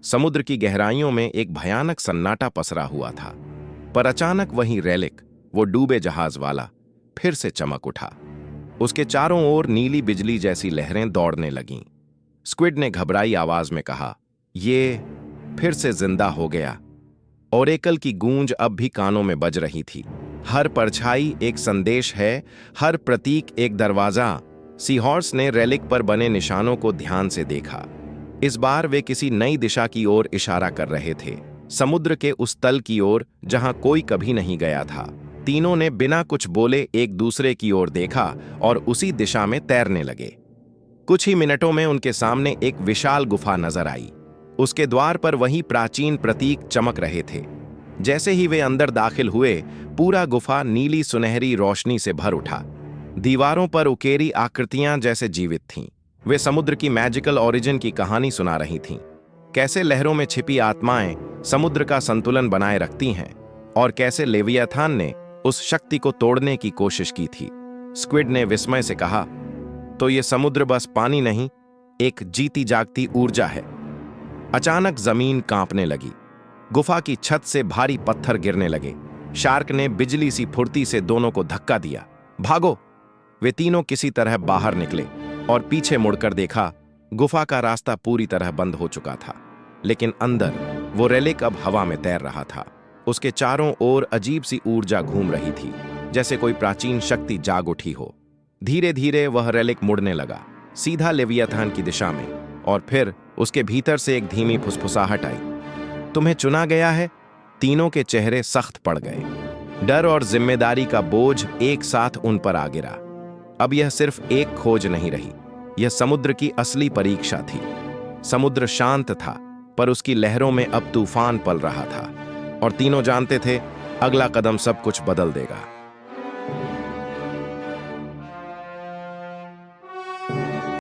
समुद्र की गहराइयों में एक भयानक सन्नाटा पसरा हुआ था। पर अचानक वही रेलिक, वो डूबे जहाज वाला, फिर से चमक उठा। उसके चारों ओर नीली बिजली जैसी लहरें दौड़ने लगीं। स्क्विड ने घबराई आवाज में कहा, ये फिर से जिंदा हो गया। ओरेकल की गूंज अब भी कानों में बज रही थी। हर परछाई एक संदेश है, हर प्रतीक एक दरवाजा। सीहॉर्स ने रेलिक पर बने निशानों को ध्यान से देखा। इस बार वे किसी नई दिशा की ओर इशारा कर रहे थे, समुद्र के उस तल की ओर जहां कोई कभी नहीं गया था। तीनों ने बिना कुछ बोले एक दूसरे की ओर देखा और उसी दिशा में तैरने लगे। कुछ ही मिनटों में उनके सामने एक विशाल गुफा नजर आई। उसके द्वार पर वही प्राचीन प्रतीक चमक रहे थे। जैसे ही वे अंदर दाखिल हुए, पूरा गुफा नीली सुनहरी रोशनी से भर उठा। दीवारों पर उकेरी आकृतियां जैसे जीवित थीं। वे समुद्र की मैजिकल ओरिजिन की कहानी सुना रही थीं। कैसे लहरों में छिपी आत्माएं समुद्र का संतुलन बनाए रखती हैं और कैसे लेवियाथान ने उस शक्ति को तोड़ने की कोशिश की थी। स्क्विड ने विस्मय से कहा, तो ये समुद्र बस पानी नहीं, एक जीती जागती ऊर्जा है। अचानक जमीन कांपने लगी। गुफा की छत से भारी पत्थर गिरने लगे। शार्क ने बिजली सी फुर्ती से दोनों को धक्का दिया। भागो! वे तीनों किसी तरह बाहर निकले और पीछे मुड़कर देखा, गुफा का रास्ता पूरी तरह बंद हो चुका था। लेकिन अंदर वो रेलिक अब हवा में तैर रहा था। उसके चारों ओर अजीब सी ऊर्जा घूम रही थी, जैसे कोई प्राचीन शक्ति जाग उठी हो। धीरे धीरे वह रेलिक मुड़ने लगा, सीधा लेवियाथान की दिशा में, और फिर उसके भीतर से एक धीमी फुसफुसाहट आई। तुम्हें चुना गया है। तीनों के चेहरे सख्त पड़ गए। डर और जिम्मेदारी का बोझ एक साथ उन पर आ गिरा। अब यह सिर्फ एक खोज नहीं रही, यह समुद्र की असली परीक्षा थी। समुद्र शांत था, पर उसकी लहरों में अब तूफान पल रहा था, और तीनों जानते थे अगला कदम सब कुछ बदल देगा।